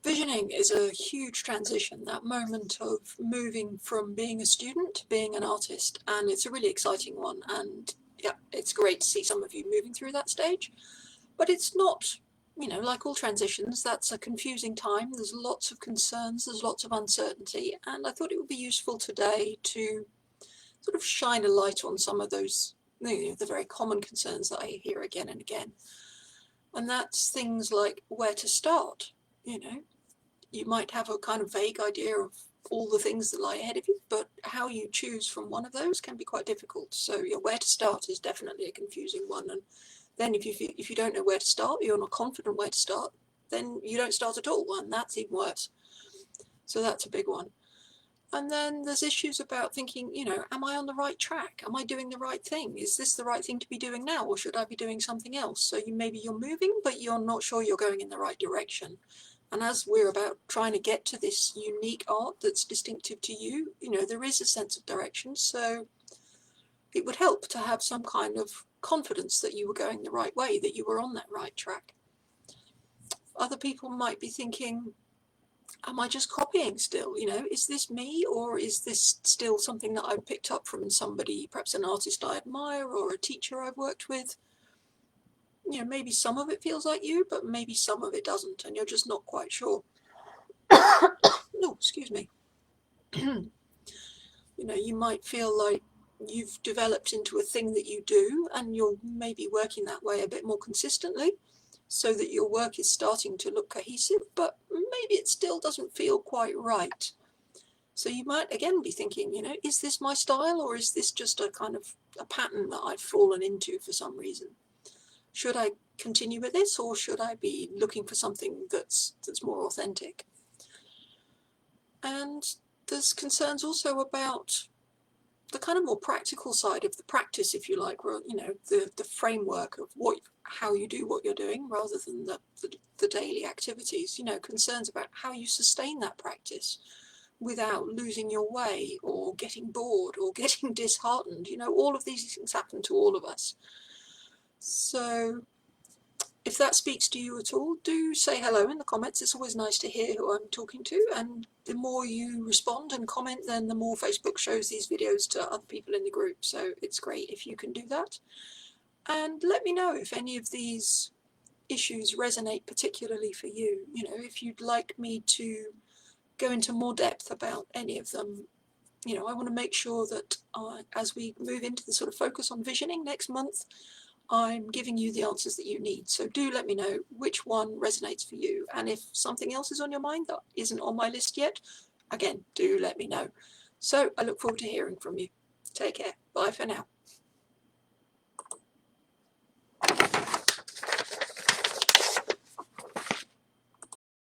Visioning is a huge transition, that moment of moving from being a student to being an artist, and it's a really exciting one. And yeah, it's great to see some of you moving through that stage, but it's not, like all transitions, that's a confusing time. There's lots of concerns, there's lots of uncertainty, and I thought it would be useful today to sort of shine a light on some of those, the very common concerns that I hear again and again. And that's things like where to start, you know you might have a kind of vague idea of all the things that lie ahead of you, but how you choose from one of those can be quite difficult. So where to start is definitely a confusing one. And then if you don't know where to start, you're not confident where to start, then you don't start at all, and that's even worse. So that's a big one. And then there's issues about thinking, am I on the right track? Am I doing the right thing? Is this the right thing to be doing now, or should I be doing something else? So maybe you're moving, but you're not sure you're going in the right direction. And as we're about trying to get to this unique art that's distinctive to you, there is a sense of direction. So it would help to have some kind of confidence that you were going the right way, that you were on that right track. Other people might be thinking, am I just copying still? Is this me, or is this still something that I've picked up from somebody, perhaps an artist I admire or a teacher I've worked with? Maybe some of it feels like you, but maybe some of it doesn't, and you're just not quite sure. No, excuse me. You might feel like you've developed into a thing that you do, and you're maybe working that way a bit more consistently, so that your work is starting to look cohesive, but maybe it still doesn't feel quite right. So you might again be thinking, is this my style, or is this just a kind of a pattern that I've fallen into for some reason? Should I continue with this, or should I be looking for something that's more authentic? And there's concerns also about the kind of more practical side of the practice, if you like, or the framework of how you do what you're doing, rather than the daily activities. Concerns about how you sustain that practice without losing your way or getting bored or getting disheartened. All of these things happen to all of us. So if that speaks to you at all, do say hello in the comments. It's always nice to hear who I'm talking to, and the more you respond and comment, then the more Facebook shows these videos to other people in the group. So it's great if you can do that. And let me know if any of these issues resonate particularly for you. If you'd like me to go into more depth about any of them. I want to make sure that as we move into the sort of focus on visioning next month, I'm giving you the answers that you need. So do let me know which one resonates for you. And if something else is on your mind that isn't on my list yet, again, do let me know. So I look forward to hearing from you. Take care. Bye for now.